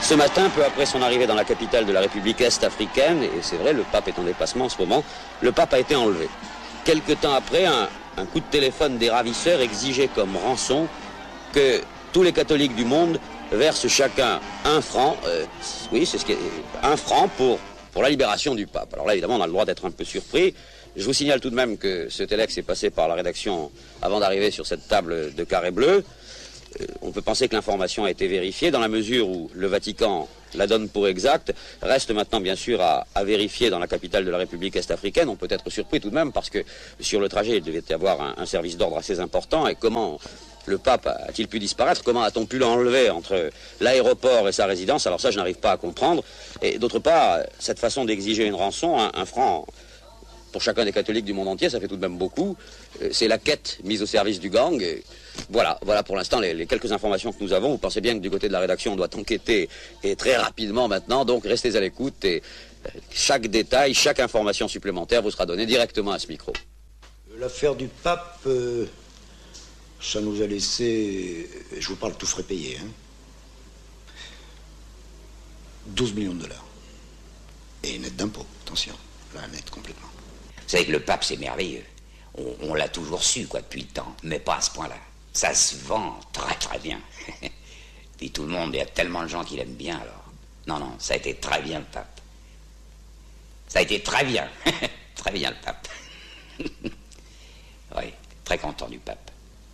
Ce matin, peu après son arrivée dans la capitale de la République est-africaine, et c'est vrai, le pape est en déplacement en ce moment, le pape a été enlevé. Quelque temps après, un coup de téléphone des ravisseurs exigeait comme rançon que tous les catholiques du monde versent chacun 1 franc, oui, c'est ce qui est 1 franc pour la libération du pape. Alors là, évidemment, on a le droit d'être un peu surpris. Je vous signale tout de même que ce téléx est passé par la rédaction avant d'arriver sur cette table de carré bleu. On peut penser que l'information a été vérifiée dans la mesure où le Vatican la donne pour exacte. Reste maintenant bien sûr à vérifier dans la capitale de la République est-africaine. On peut être surpris tout de même parce que sur le trajet il devait y avoir un service d'ordre assez important. Et comment le pape a-t-il pu disparaître? Comment a-t-on pu l'enlever entre l'aéroport et sa résidence? Alors ça je n'arrive pas à comprendre. Et d'autre part, cette façon d'exiger une rançon, 1 franc pour chacun des catholiques du monde entier, ça fait tout de même beaucoup. C'est la quête mise au service du gang. Et voilà pour l'instant les quelques informations que nous avons. Vous pensez bien que du côté de la rédaction, on doit enquêter et très rapidement maintenant. Donc restez à l'écoute et chaque détail, chaque information supplémentaire vous sera donnée directement à ce micro. L'affaire du pape, ça nous a laissé, je vous parle tout frais payé, 12 millions de dollars. Et net d'impôts, attention, là net complètement. Vous savez que le pape, c'est merveilleux. On l'a toujours su, quoi, depuis le temps, mais pas à ce point-là. Ça se vend très très bien. Puis tout le monde, il y a tellement de gens qui l'aiment bien, alors. Non, ça a été très bien, le pape. Ça a été très bien. Très bien, le pape. Oui, très content du pape.